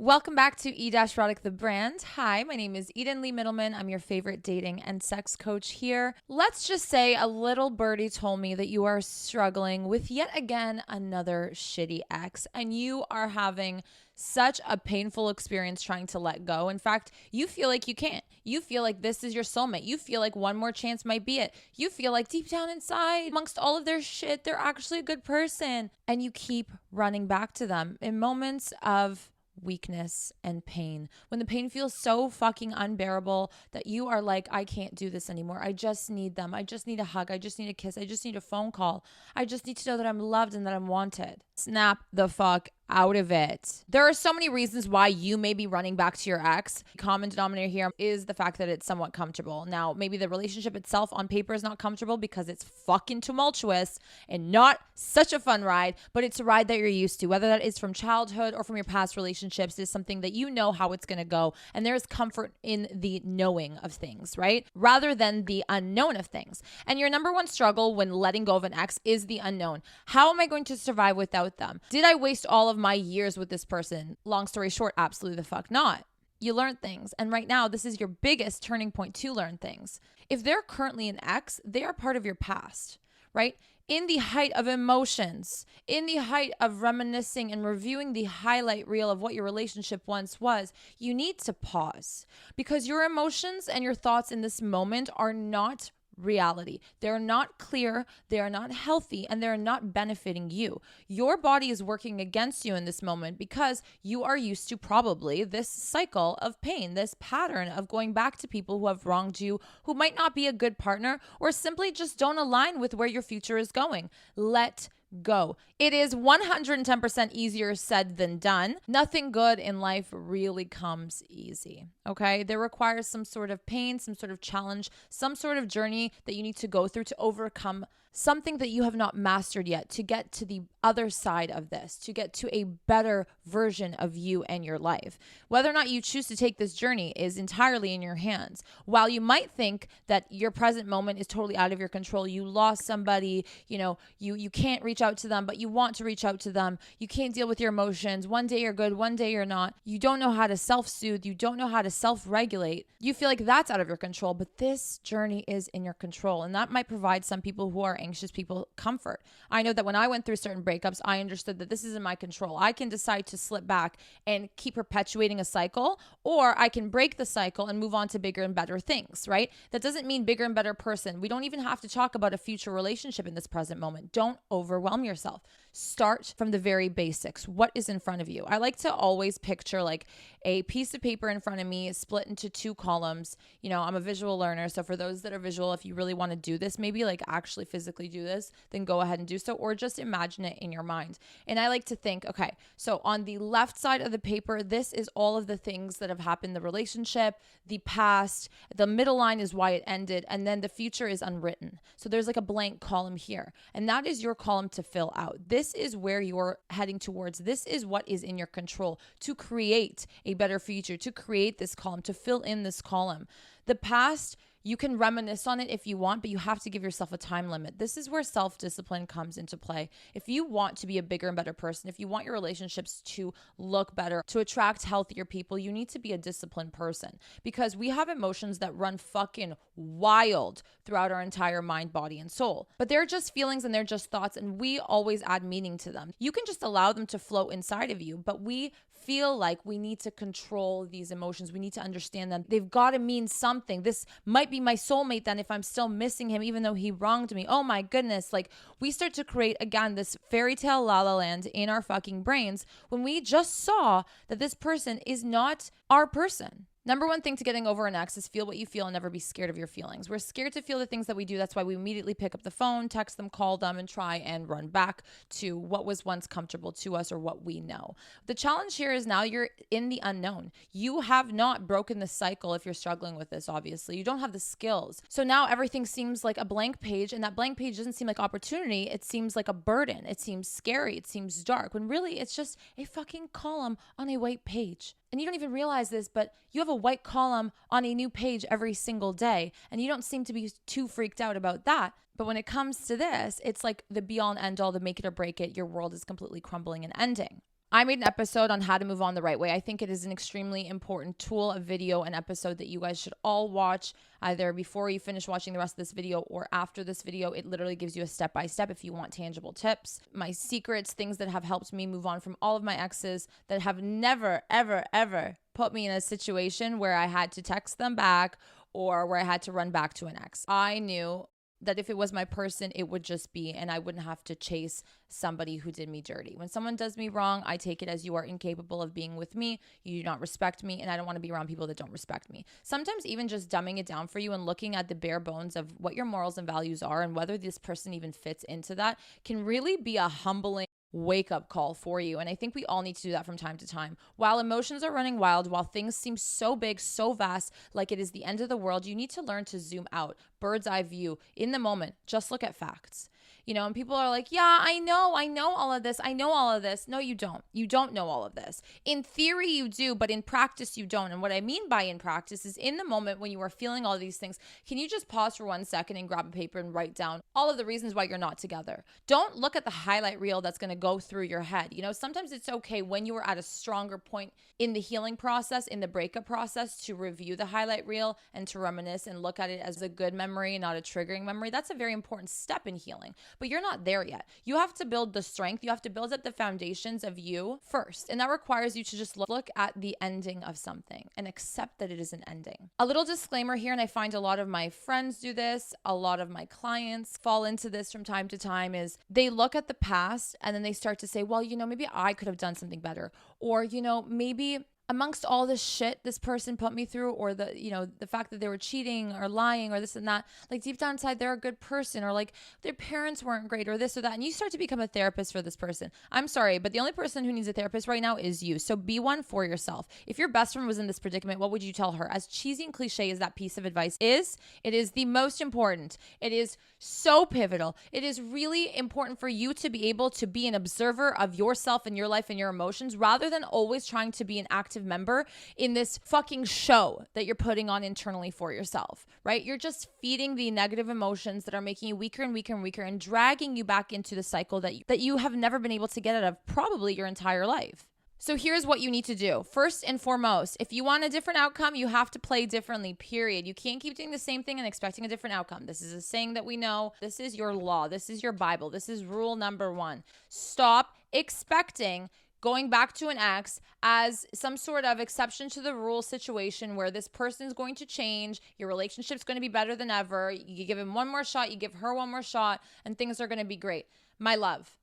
Welcome back to E-Erotic the brand. Hi, my name is Eden Lee Middleman. I'm your favorite dating and sex coach here. Let's just say a little birdie told me that you are struggling with yet again another shitty ex, and you are having such a painful experience trying to let go. In fact, you feel like you can't. You feel like this is your soulmate. You feel like one more chance might be it. You feel like deep down inside, amongst all of their shit, they're actually a good person. And you keep running back to them in moments of weakness and pain, when the pain feels so fucking unbearable that you are like, I can't do this anymore. I just need them. I just need a hug. I just need a kiss. I just need a phone call. I just need to know that I'm loved and that I'm wanted. Snap the fuck out of it. There are so many reasons why you may be running back to your ex. Common denominator here is the fact that it's somewhat comfortable. Now, maybe the relationship itself on paper is not comfortable because it's fucking tumultuous and not such a fun ride, but it's a ride that you're used to. Whether that is from childhood or from your past relationships, is something that you know how it's going to go. And there is comfort in the knowing of things, right? Rather than the unknown of things. And your number one struggle when letting go of an ex is the unknown. How am I going to survive without them? Did I waste all of my years with this person? Long story short, absolutely the fuck not. You learn things. And right now, this is your biggest turning point to learn things. If they're currently an ex, they are part of your past, right? In the height of emotions, in the height of reminiscing and reviewing the highlight reel of what your relationship once was, you need to pause because your emotions and your thoughts in this moment are not reality. They're not clear, they are not healthy, and they're not benefiting you. Your body is working against you in this moment because you are used to probably this cycle of pain, this pattern of going back to people who have wronged you, who might not be a good partner, or simply just don't align with where your future is going. Let go. It is 110% easier said than done. Nothing good in life really comes easy, okay? There requires some sort of pain, some sort of challenge, some sort of journey that you need to go through to overcome something that you have not mastered yet, to get to the other side of this, to get to a better version of you and your life. Whether or not you choose to take this journey is entirely in your hands. While you might think that your present moment is totally out of your control, you lost somebody, you can't reach out to them, but you want to reach out to them. You can't deal with your emotions. One day you're good, one day you're not. You don't know how to self-soothe. You don't know how to self-regulate. You feel like that's out of your control, but this journey is in your control. And that might provide some people who are anxious people comfort. I know that when I went through certain breakups, I understood that this is in my control. I can decide to slip back and keep perpetuating a cycle, or I can break the cycle and move on to bigger and better things, right? That doesn't mean bigger and better person. We don't even have to talk about a future relationship in this present moment. Don't overwhelm yourself. Start from the very basics. What is in front of you? I like to always picture like a piece of paper in front of me split into two columns. I'm a visual learner. So for those that are visual, if you really want to do this, maybe like actually physically do this, then go ahead and do so, or just imagine it in your mind. And I like to think, okay, so on the left side of the paper, this is all of the things that have happened, the relationship, the past, the middle line is why it ended, and then the future is unwritten. So there's like a blank column here, and that is your column to fill out. This is where you're heading towards. This is what is in your control to create a better future, to create this column, to fill in this column. The past, you can reminisce on it if you want, but you have to give yourself a time limit. This is where self-discipline comes into play. If you want to be a bigger and better person, if you want your relationships to look better, to attract healthier people, you need to be a disciplined person, because we have emotions that run fucking wild throughout our entire mind, body, and soul. But they're just feelings and they're just thoughts, and we always add meaning to them. You can just allow them to float inside of you, but we feel like we need to control these emotions. We need to understand them. They've got to mean something. This might be my soulmate then if I'm still missing him, even though he wronged me. Oh my goodness. Like, we start to create, again, this fairy tale la la land in our fucking brains when we just saw that this person is not our person. Number one thing to getting over an ex is feel what you feel and never be scared of your feelings. We're scared to feel the things that we do. That's why we immediately pick up the phone, text them, call them, and try and run back to what was once comfortable to us or what we know. The challenge here is now you're in the unknown. You have not broken the cycle if you're struggling with this, obviously. You don't have the skills. So now everything seems like a blank page, and that blank page doesn't seem like opportunity. It seems like a burden. It seems scary. It seems dark, when really it's just a fucking column on a white page. And you don't even realize this, but you have a white column on a new page every single day, and you don't seem to be too freaked out about that. But when it comes to this, it's like the be all and end all, the make it or break it. Your world is completely crumbling and ending. I made an episode on how to move on the right way. I think it is an extremely important tool, a video, an episode that you guys should all watch either before you finish watching the rest of this video or after this video. It literally gives you a step-by-step if you want tangible tips. My secrets, things that have helped me move on from all of my exes that have never, ever, ever put me in a situation where I had to text them back or where I had to run back to an ex. I knew that if it was my person, it would just be, and I wouldn't have to chase somebody who did me dirty. When someone does me wrong, I take it as you are incapable of being with me, you do not respect me, and I don't want to be around people that don't respect me. Sometimes even just dumbing it down for you and looking at the bare bones of what your morals and values are and whether this person even fits into that can really be a humbling wake-up call for you. And I think we all need to do that from time to time. While emotions are running wild, while things seem so big, so vast, like it is the end of the world, you need to learn to zoom out, bird's eye view, in the moment. Just look at facts. And people are like, yeah, I know all of this. I know all of this. No, you don't. You don't know all of this. In theory, you do, but in practice, you don't. And what I mean by in practice is in the moment when you are feeling all these things, can you just pause for 1 second and grab a paper and write down all of the reasons why you're not together? Don't look at the highlight reel that's going to go through your head. Sometimes it's okay when you are at a stronger point in the healing process, in the breakup process, to review the highlight reel and to reminisce and look at it as a good memory, not a triggering memory. That's a very important step in healing. But you're not there yet. You have to build the strength. You have to build up the foundations of you first. And that requires you to just look at the ending of something and accept that it is an ending. A little disclaimer here, and I find a lot of my friends do this, a lot of my clients fall into this from time to time, is they look at the past and then they start to say, well, maybe I could have done something better. Or, maybe amongst all this shit this person put me through, or the fact that they were cheating or lying or this and that, like deep down inside, they're a good person, or like their parents weren't great or this or that. And you start to become a therapist for this person. I'm sorry, but the only person who needs a therapist right now is you. So be one for yourself. If your best friend was in this predicament, what would you tell her? As cheesy and cliche as that piece of advice is, it is the most important. It is so pivotal. It is really important for you to be able to be an observer of yourself and your life and your emotions, rather than always trying to be an active member in this fucking show that you're putting on internally for yourself, right? You're just feeding the negative emotions that are making you weaker and weaker and weaker and dragging you back into the cycle that you have never been able to get out of probably your entire life. So here's what you need to do. First and foremost, if you want a different outcome, you have to play differently, period. You can't keep doing the same thing and expecting a different outcome. This is a saying that we know. This is your law. This is your Bible. This is rule number 1. Stop expecting going back to an ex as some sort of exception to the rule situation where this person is going to change, your relationship's going to be better than ever, you give him one more shot, you give her one more shot, and things are going to be great. My love,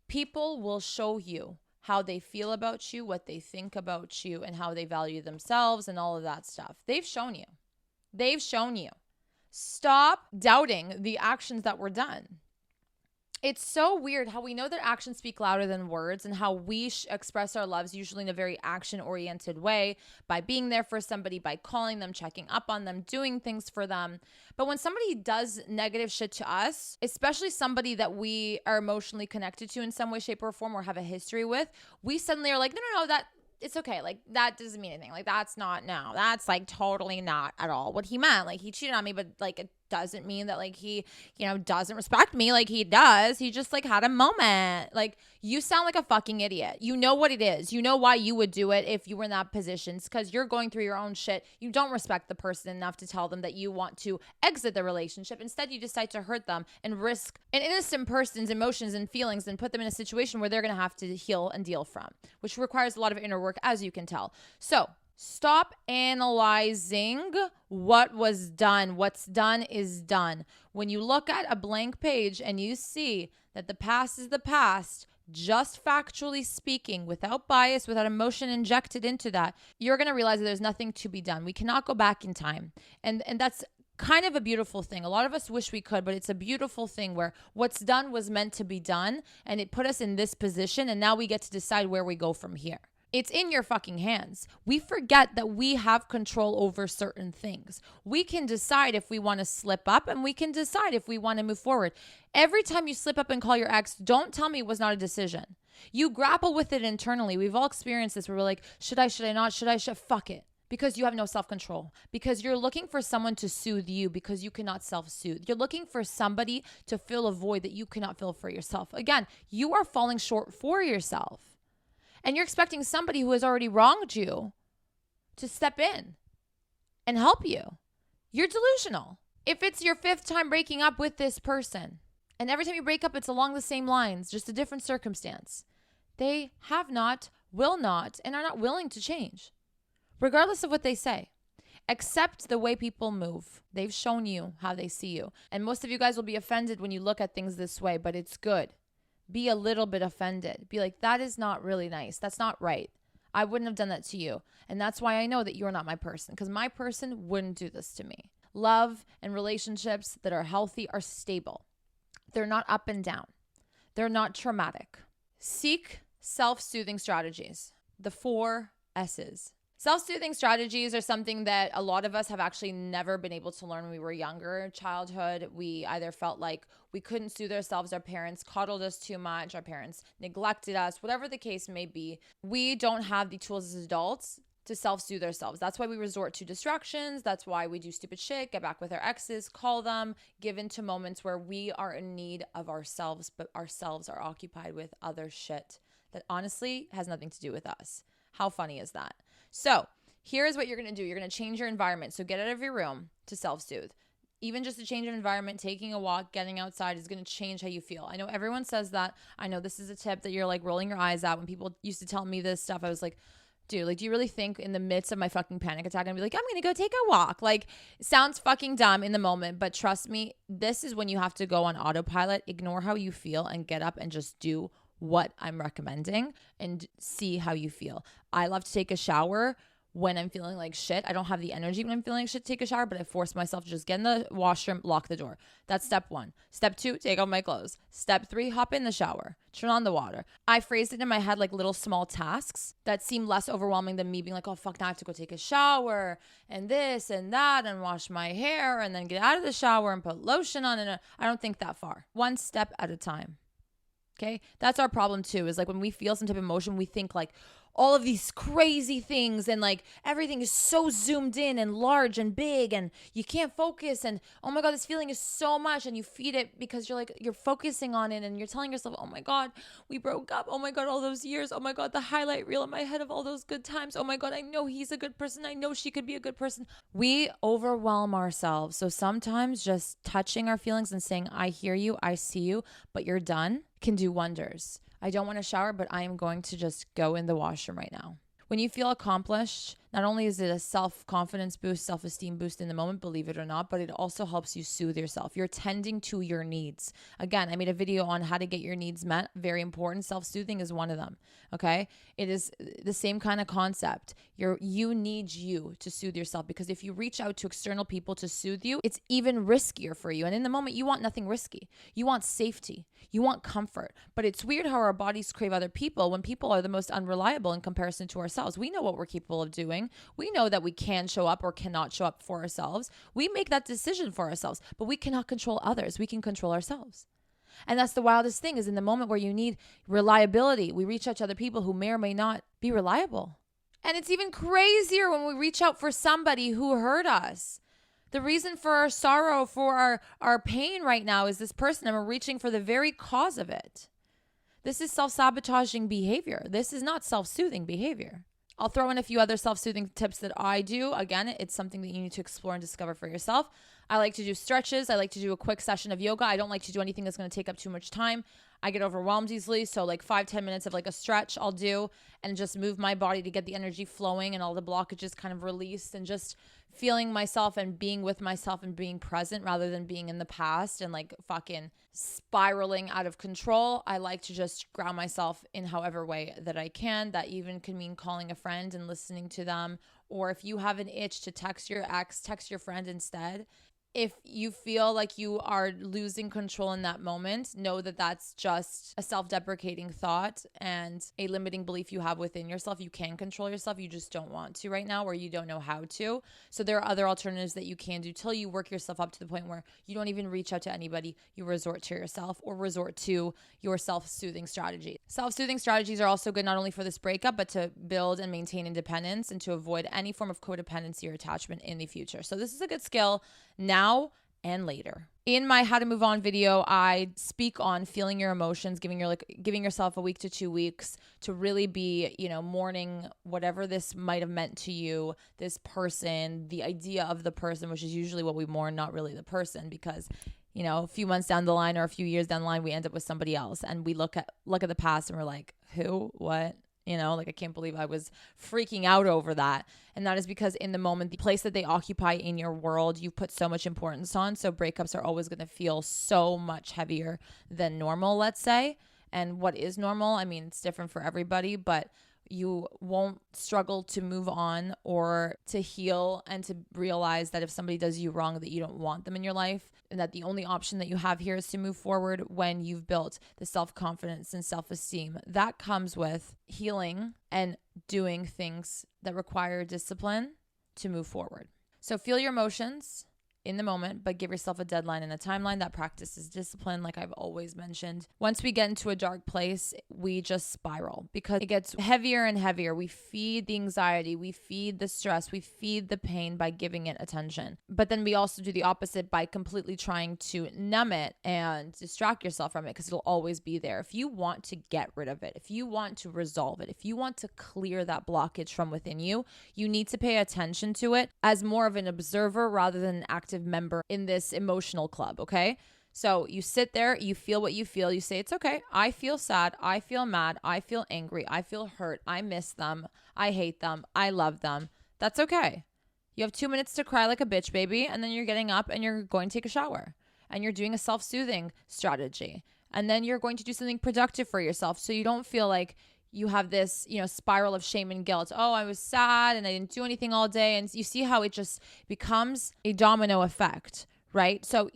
people will show you how they feel about you, what they think about you, and how they value themselves and all of that stuff. They've shown you. They've shown you. Stop doubting the actions that were done. It's so weird how we know that actions speak louder than words, and how we express our loves usually in a very action-oriented way, by being there for somebody, by calling them, checking up on them, doing things for them. But when somebody does negative shit to us, especially somebody that we are emotionally connected to in some way, shape, or form, or have a history with, we suddenly are like, no, that it's okay. Like, that doesn't mean anything. Like, that's like totally not at all what he meant. Like, he cheated on me, but like, it doesn't mean that like he, doesn't respect me like he does. He just like had a moment. Like, you sound like a fucking idiot. You know what it is. You know why you would do it if you were in that position. It's because you're going through your own shit. You don't respect the person enough to tell them that you want to exit the relationship. Instead, you decide to hurt them and risk an innocent person's emotions and feelings and put them in a situation where they're going to have to heal and deal from, which requires a lot of inner work, as you can tell. So stop analyzing what was done. What's done is done. When you look at a blank page and you see that the past is the past, just factually speaking, without bias, without emotion injected into that, you're going to realize that there's nothing to be done. We cannot go back in time. And that's kind of a beautiful thing. A lot of us wish we could, but it's a beautiful thing where what's done was meant to be done, and it put us in this position, and now we get to decide where we go from here. It's in your fucking hands. We forget that we have control over certain things. We can decide if we want to slip up, and we can decide if we want to move forward. Every time you slip up and call your ex, don't tell me it was not a decision. You grapple with it internally. We've all experienced this where we're like, should I not? Fuck it. Because you have no self-control. Because you're looking for someone to soothe you because you cannot self-soothe. You're looking for somebody to fill a void that you cannot fill for yourself. Again, you are falling short for yourself. And you're expecting somebody who has already wronged you to step in and help you. You're delusional. If it's your 5th time breaking up with this person, and every time you break up, it's along the same lines, just a different circumstance, they have not, will not, and are not willing to change, regardless of what they say. Accept the way people move. They've shown you how they see you. And most of you guys will be offended when you look at things this way, but it's good. Be a little bit offended. Be like, that is not really nice. That's not right. I wouldn't have done that to you. And that's why I know that you're not my person, because my person wouldn't do this to me. Love and relationships that are healthy are stable. They're not up and down. They're not traumatic. Seek self-soothing strategies. The 4 S's. Self-soothing strategies are something that a lot of us have actually never been able to learn when we were younger. Childhood, we either felt like we couldn't soothe ourselves, our parents coddled us too much, our parents neglected us, whatever the case may be. We don't have the tools as adults to self-soothe ourselves. That's why we resort to distractions. That's why we do stupid shit, get back with our exes, call them, give into moments where we are in need of ourselves, but ourselves are occupied with other shit that honestly has nothing to do with us. How funny is that? So here's what you're going to do. You're going to change your environment. So get out of your room to self-soothe. Even just a change of environment, taking a walk, getting outside is going to change how you feel. I know everyone says that. I know this is a tip that you're like rolling your eyes at. When people used to tell me this stuff, I was like, dude, like, do you really think in the midst of my fucking panic attack, I'm gonna be like, I'm going to go take a walk? Like, it sounds fucking dumb in the moment, but trust me, this is when you have to go on autopilot, ignore how you feel, and get up and just do what I'm recommending and see how you feel. I love to take a shower when I'm feeling like shit. I don't have the energy when I'm feeling like shit to take a shower, but I force myself to just get in the washroom, lock the door. That's step 1. Step 2, take off my clothes. Step 3, hop in the shower, turn on the water. I phrased it in my head like little small tasks that seem less overwhelming than me being like, oh fuck, now I have to go take a shower and this and that and wash my hair and then get out of the shower and put lotion on. And I don't think that far. One step at a time. Okay, that's our problem too, is like when we feel some type of emotion, we think like all of these crazy things and like everything is so zoomed in and large and big and you can't focus and oh my God, this feeling is so much, and you feed it because you're focusing on it and you're telling yourself, oh my God, we broke up. Oh my God, all those years. Oh my God, the highlight reel in my head of all those good times. Oh my God, I know he's a good person. I know she could be a good person. We overwhelm ourselves. So sometimes just touching our feelings and saying, I hear you, I see you, but you're done, can do wonders. I don't want to shower, but I am going to just go in the washroom right now. When you feel accomplished, not only is it a self-confidence boost, self-esteem boost in the moment, believe it or not, but it also helps you soothe yourself. You're tending to your needs. Again, I made a video on how to get your needs met. Very important. Self-soothing is one of them. Okay? It is the same kind of concept. You need you to soothe yourself, because if you reach out to external people to soothe you, it's even riskier for you. And in the moment, you want nothing risky. You want safety. You want comfort. But it's weird how our bodies crave other people when people are the most unreliable in comparison to ourselves. We know what we're capable of doing. We know that we can show up or cannot show up for ourselves. We make that decision for ourselves, but we cannot control others. We can control ourselves. And that's the wildest thing, is in the moment where you need reliability, we reach out to other people who may or may not be reliable. And it's even crazier when we reach out for somebody who hurt us. The reason for our sorrow, for our pain right now is this person, and we're reaching for the very cause of it. This is self-sabotaging behavior. This is not self-soothing behavior. I'll throw in a few other self-soothing tips that I do. Again, it's something that you need to explore and discover for yourself. I like to do stretches. I like to do a quick session of yoga. I don't like to do anything that's going to take up too much time. I get overwhelmed easily. So like 5-10 minutes of like a stretch I'll do, and just move my body to get the energy flowing and all the blockages kind of released, and just feeling myself and being with myself and being present rather than being in the past and like fucking spiraling out of control. I like to just ground myself in however way that I can. That even can mean calling a friend and listening to them. Or if you have an itch to text your ex, text your friend instead. If you feel like you are losing control in that moment, know that that's just a self-deprecating thought and a limiting belief you have within yourself. You can control yourself. You just don't want to right now, or you don't know how to. So there are other alternatives that you can do till you work yourself up to the point where you don't even reach out to anybody. You resort to yourself, or resort to your self-soothing strategy. Self-soothing strategies are also good not only for this breakup, but to build and maintain independence and to avoid any form of codependency or attachment in the future. So this is a good skill now and later. In my How to Move On video, I speak on feeling your emotions, giving yourself a week to 2 weeks to really be, mourning whatever this might have meant to you, this person, the idea of the person, which is usually what we mourn, not really the person, because a few months down the line or a few years down the line, we end up with somebody else, and we look at the past and we're like, who, what? I can't believe I was freaking out over that. And that is because in the moment, the place that they occupy in your world, you put so much importance on. So breakups are always going to feel so much heavier than normal, let's say. And what is normal? I mean, it's different for everybody, but you won't struggle to move on or to heal and to realize that if somebody does you wrong, that you don't want them in your life, and that the only option that you have here is to move forward when you've built the self-confidence and self-esteem. That comes with healing and doing things that require discipline to move forward. So feel your emotions in the moment, but give yourself a deadline and a timeline. That practices discipline, like I've always mentioned. Once we get into a dark place, we just spiral because it gets heavier and heavier. We feed the anxiety, we feed the stress, we feed the pain by giving it attention. But then we also do the opposite by completely trying to numb it and distract yourself from it, because it'll always be there. If you want to get rid of it, if you want to resolve it, if you want to clear that blockage from within you, you need to pay attention to it as more of an observer rather than an active member in this emotional club, okay? So you sit there, you feel what you feel, you say, it's okay. I feel sad, I feel mad, I feel angry, I feel hurt, I miss them, I hate them, I love them. That's okay. You have 2 minutes to cry like a bitch, baby, and then you're getting up and you're going to take a shower and you're doing a self-soothing strategy. And then you're going to do something productive for yourself so you don't feel like you have this, spiral of shame and guilt. Oh, I was sad and I didn't do anything all day. And you see how it just becomes a domino effect, right? So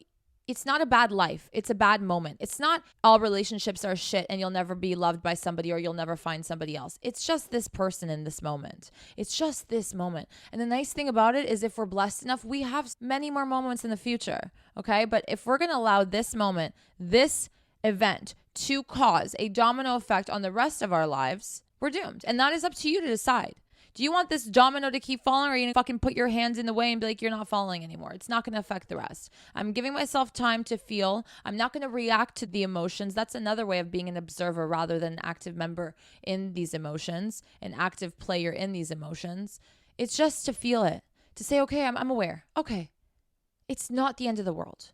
it's not a bad life. It's a bad moment. It's not all relationships are shit and you'll never be loved by somebody or you'll never find somebody else. It's just this person in this moment. It's just this moment. And the nice thing about it is if we're blessed enough, we have many more moments in the future, okay? But if we're going to allow this moment, this event to cause a domino effect on the rest of our lives, we're doomed. And that is up to you to decide. Do you want this domino to keep falling, or are you gonna fucking put your hands in the way and be like, you're not falling anymore? It's not gonna affect the rest. I'm giving myself time to feel. I'm not gonna react to the emotions. That's another way of being an observer rather than an active member in these emotions, an active player in these emotions. It's just to feel it, to say, okay, I'm aware. Okay, it's not the end of the world.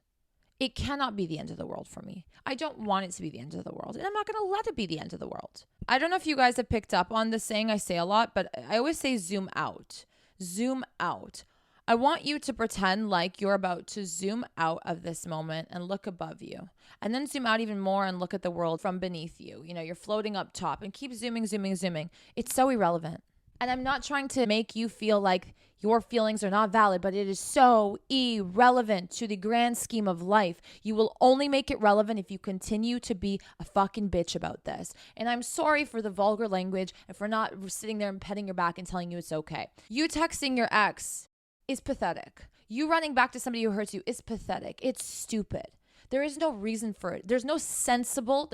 It cannot be the end of the world for me. I don't want it to be the end of the world, and I'm not going to let it be the end of the world. I don't know if you guys have picked up on this saying I say a lot, but I always say zoom out. Zoom out. I want you to pretend like you're about to zoom out of this moment and look above you, and then zoom out even more and look at the world from beneath you. You're floating up top, and keep zooming, zooming, zooming. It's so irrelevant. And I'm not trying to make you feel like your feelings are not valid, but it is so irrelevant to the grand scheme of life. You will only make it relevant if you continue to be a fucking bitch about this. And I'm sorry for the vulgar language and for not sitting there and petting your back and telling you it's okay. You texting your ex is pathetic. You running back to somebody who hurts you is pathetic. It's stupid. There is no reason for it. There's no sensible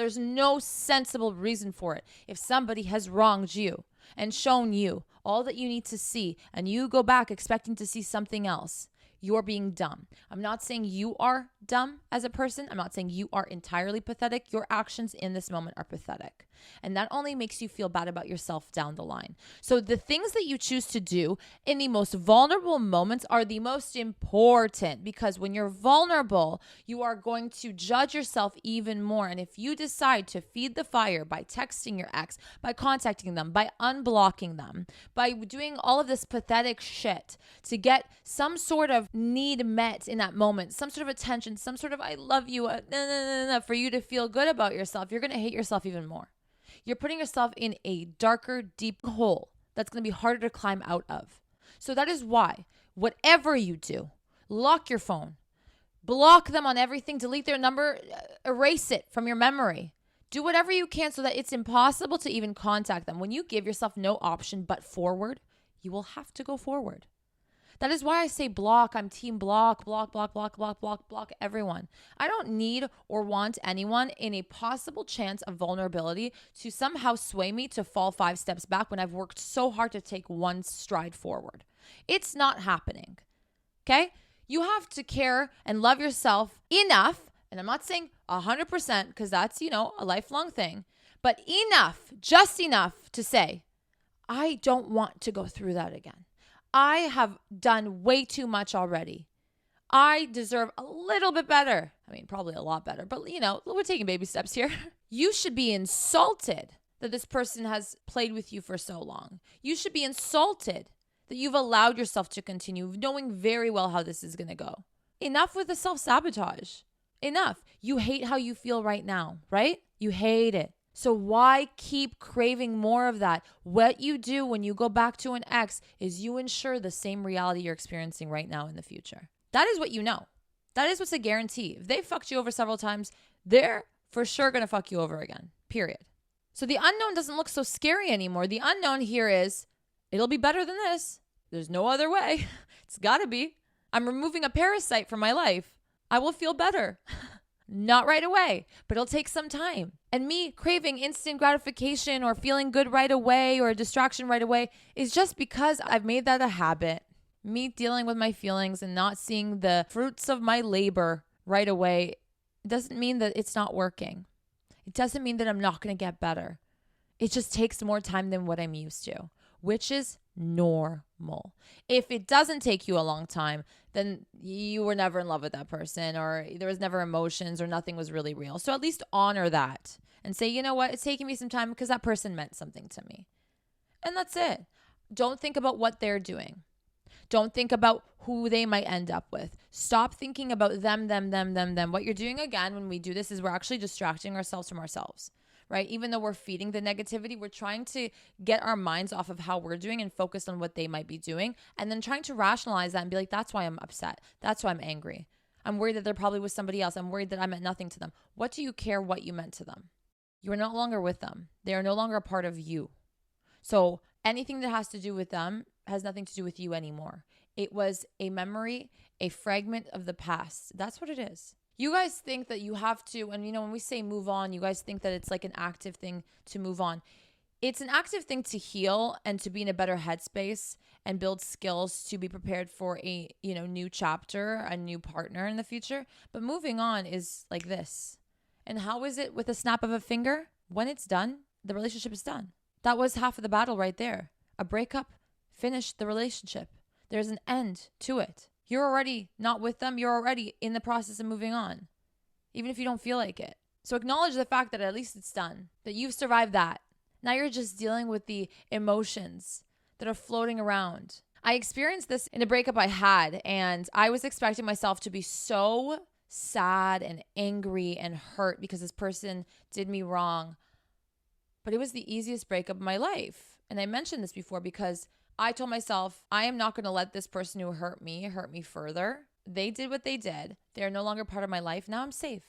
reason for it. If somebody has wronged you and shown you all that you need to see, and you go back expecting to see something else, you're being dumb. I'm not saying you are dumb as a person. I'm not saying you are entirely pathetic. Your actions in this moment are pathetic. And that only makes you feel bad about yourself down the line. So the things that you choose to do in the most vulnerable moments are the most important, because when you're vulnerable, you are going to judge yourself even more. And if you decide to feed the fire by texting your ex, by contacting them, by unblocking them, by doing all of this pathetic shit to get some sort of need met in that moment, some sort of attention, some sort of I love you, for you to feel good about yourself, you're going to hate yourself even more. You're putting yourself in a darker, deep hole that's going to be harder to climb out of. So that is why, whatever you do, lock your phone, block them on everything, delete their number, erase it from your memory. Do whatever you can so that it's impossible to even contact them. When you give yourself no option but forward, you will have to go forward. That is why I say block. I'm team block everyone. I don't need or want anyone in a possible chance of vulnerability to somehow sway me to fall 5 steps back when I've worked so hard to take one stride forward. It's not happening. Okay? You have to care and love yourself enough. And I'm not saying 100% because that's, a lifelong thing, but enough, just enough to say, I don't want to go through that again. I have done way too much already. I deserve a little bit better. I mean, probably a lot better, but we're taking baby steps here. You should be insulted that this person has played with you for so long. You should be insulted that you've allowed yourself to continue, knowing very well how this is going to go. Enough with the self-sabotage. Enough. You hate how you feel right now, right? You hate it. So why keep craving more of that? What you do when you go back to an ex is you ensure the same reality you're experiencing right now in the future. That is what you know. That is what's a guarantee. If they fucked you over several times, they're for sure going to fuck you over again, period. So the unknown doesn't look so scary anymore. The unknown here is, it'll be better than this. There's no other way. It's got to be. I'm removing a parasite from my life. I will feel better. Not right away, but it'll take some time. And me craving instant gratification or feeling good right away or a distraction right away is just because I've made that a habit. Me dealing with my feelings and not seeing the fruits of my labor right away doesn't mean that it's not working. It doesn't mean that I'm not going to get better. It just takes more time than what I'm used to, which is normal. If it doesn't take you a long time, then you were never in love with that person, or there was never emotions, or nothing was really real. So at least honor that and say, you know what, it's taking me some time because that person meant something to me. And that's it. Don't think about what they're doing. Don't think about who they might end up with. Stop thinking about them. What you're doing again when we do this is we're actually distracting ourselves from ourselves, right? Even though we're feeding the negativity, we're trying to get our minds off of how we're doing and focus on what they might be doing, and then trying to rationalize that and be like, that's why I'm upset. That's why I'm angry. I'm worried that they're probably with somebody else. I'm worried that I meant nothing to them. What do you care what you meant to them? You are no longer with them. They are no longer a part of you. So anything that has to do with them has nothing to do with you anymore. It was a memory, a fragment of the past. That's what it is. You guys think that you have to, and when we say move on, you guys think that it's like an active thing to move on. It's an active thing to heal and to be in a better headspace and build skills to be prepared for a, new chapter, a new partner in the future. But moving on is like this. And how is it with a snap of a finger? When it's done, the relationship is done. That was half of the battle right there. A breakup finished the relationship. There's an end to it. You're already not with them. You're already in the process of moving on, even if you don't feel like it. So acknowledge the fact that at least it's done, that you've survived that. Now you're just dealing with the emotions that are floating around. I experienced this in a breakup I had, and I was expecting myself to be so sad and angry and hurt because this person did me wrong. But it was the easiest breakup of my life. And I mentioned this before because I told myself, I am not going to let this person who hurt me further. They did what they did. They are no longer part of my life. Now I'm safe.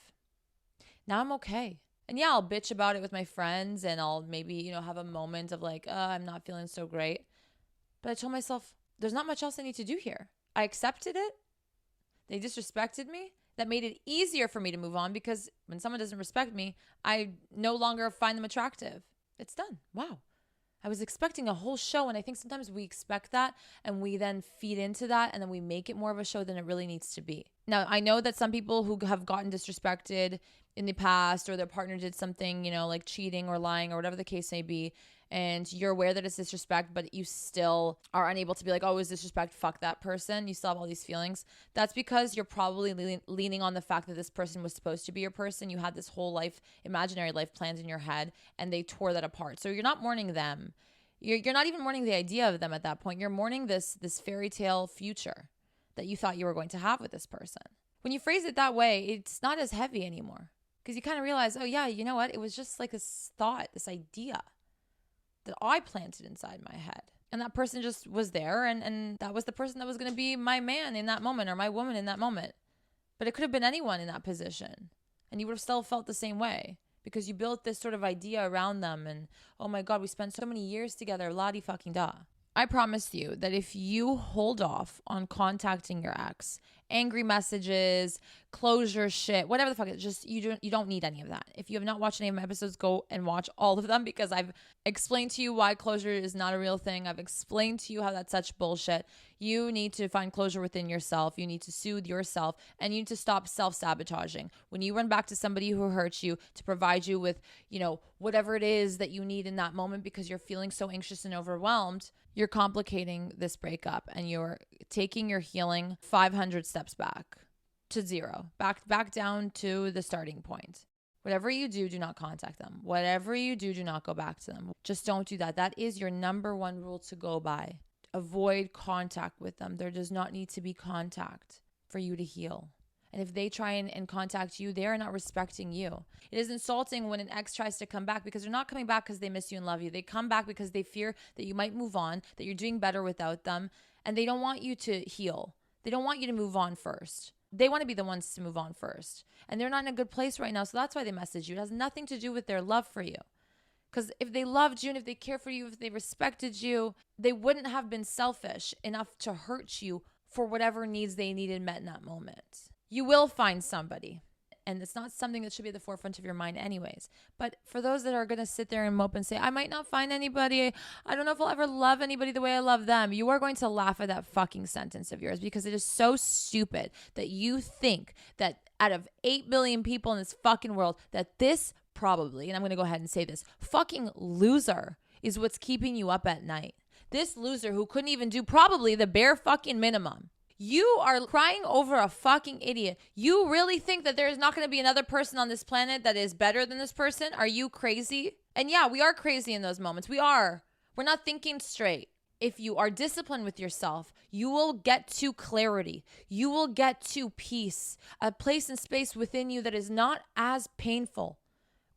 Now I'm okay. And yeah, I'll bitch about it with my friends and I'll maybe, have a moment of like, I'm not feeling so great. But I told myself, there's not much else I need to do here. I accepted it. They disrespected me. That made it easier for me to move on because when someone doesn't respect me, I no longer find them attractive. It's done. Wow. I was expecting a whole show, and I think sometimes we expect that and we then feed into that and then we make it more of a show than it really needs to be. Now, I know that some people who have gotten disrespected in the past or their partner did something, like cheating or lying or whatever the case may be, and you're aware that it's disrespect, but you still are unable to be like, oh, it was disrespect, fuck that person. You still have all these feelings. That's because you're probably leaning on the fact that this person was supposed to be your person. You had this whole life, imaginary life planned in your head, and they tore that apart. So you're not mourning them. You're not even mourning the idea of them at that point. You're mourning this fairy tale future that you thought you were going to have with this person. When you phrase it that way, it's not as heavy anymore because you kind of realize, oh yeah, you know what? It was just like this thought, this idea that I planted inside my head. And that person just was there, and that was the person that was going to be my man in that moment or my woman in that moment. But it could have been anyone in that position, and you would have still felt the same way because you built this sort of idea around them, and oh my God, we spent so many years together, la-di-fucking-da. I promise you that if you hold off on contacting your ex, angry messages, closure shit, whatever the fuck, it's just you don't need any of that. If you have not watched any of my episodes, go and watch all of them because I've explained to you why closure is not a real thing. I've explained to you how that's such bullshit. You need to find closure within yourself. You need to soothe yourself and you need to stop self-sabotaging. When you run back to somebody who hurts you to provide you with, whatever it is that you need in that moment because you're feeling so anxious and overwhelmed, you're complicating this breakup and you're taking your healing 500 steps back to zero, back down to the starting point. Whatever you do, do not contact them. Whatever you do, do not go back to them. Just don't do that. That is your number one rule to go by. Avoid contact with them. There does not need to be contact for you to heal. And if they try and contact you, they are not respecting you. It is insulting when an ex tries to come back because they're not coming back because they miss you and love you. They come back because they fear that you might move on, that you're doing better without them, and they don't want you to heal. They don't want you to move on first. They want to be the ones to move on first. And they're not in a good place right now, so that's why they message you. It has nothing to do with their love for you. Because if they loved you and if they cared for you, if they respected you, they wouldn't have been selfish enough to hurt you for whatever needs they needed met in that moment. You will find somebody. And it's not something that should be at the forefront of your mind anyways. But for those that are going to sit there and mope and say, I might not find anybody. I don't know if I'll ever love anybody the way I love them. You are going to laugh at that fucking sentence of yours because it is so stupid that you think that out of 8 billion people in this fucking world, that this probably, and I'm going to go ahead and say this, fucking loser is what's keeping you up at night. This loser who couldn't even do probably the bare fucking minimum. You are crying over a fucking idiot. You really think that there is not going to be another person on this planet that is better than this person? Are you crazy? And yeah, we are crazy in those moments. We are. We're not thinking straight. If you are disciplined with yourself, you will get to clarity. You will get to peace, a place and space within you that is not as painful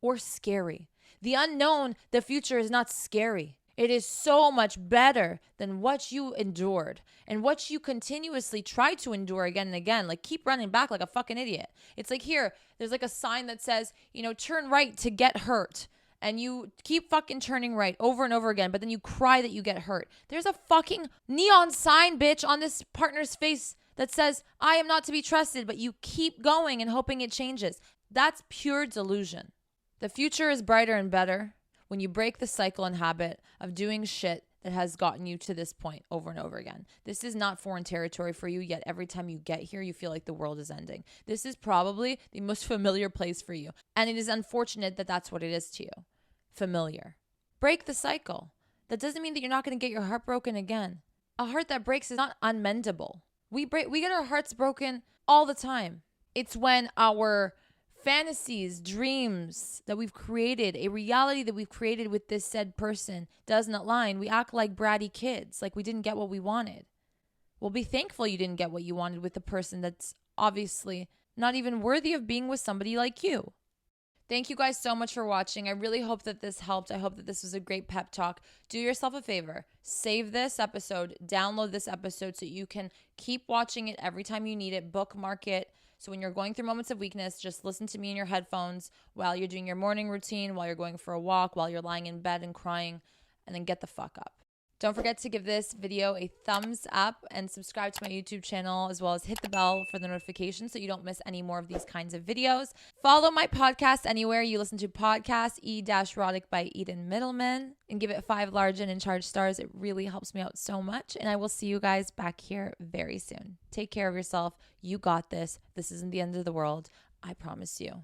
or scary. The unknown, the future is not scary. It is so much better than what you endured and what you continuously try to endure again and again. Like keep running back like a fucking idiot. It's like here, there's like a sign that says, turn right to get hurt. And you keep fucking turning right over and over again, but then you cry that you get hurt. There's a fucking neon sign, bitch, on this partner's face that says, I am not to be trusted, but you keep going and hoping it changes. That's pure delusion. The future is brighter and better when you break the cycle and habit of doing shit that has gotten you to this point over and over again. This is not foreign territory for you, yet every time you get here, you feel like the world is ending. This is probably the most familiar place for you. And it is unfortunate that that's what it is to you. Familiar. Break the cycle. That doesn't mean that you're not going to get your heart broken again. A heart that breaks is not unmendable. We get our hearts broken all the time. It's when our fantasies, dreams that we've created, a reality that we've created with this said person doesn't align. We act like bratty kids, like we didn't get what we wanted. Well, be thankful you didn't get what you wanted with the person that's obviously not even worthy of being with somebody like you. Thank you guys so much for watching. I really hope that this helped. I hope that this was a great pep talk. Do yourself a favor. Save this episode. Download this episode so you can keep watching it every time you need it. Bookmark it. So when you're going through moments of weakness, just listen to me in your headphones while you're doing your morning routine, while you're going for a walk, while you're lying in bed and crying, and then get the fuck up. Don't forget to give this video a thumbs up and subscribe to my YouTube channel, as well as hit the bell for the notifications so you don't miss any more of these kinds of videos. Follow my podcast anywhere you listen to podcasts, E-Erotic by Eden Middleman, and give it 5 large and in charge stars. It really helps me out so much. And I will see you guys back here very soon. Take care of yourself. You got this. This isn't the end of the world. I promise you.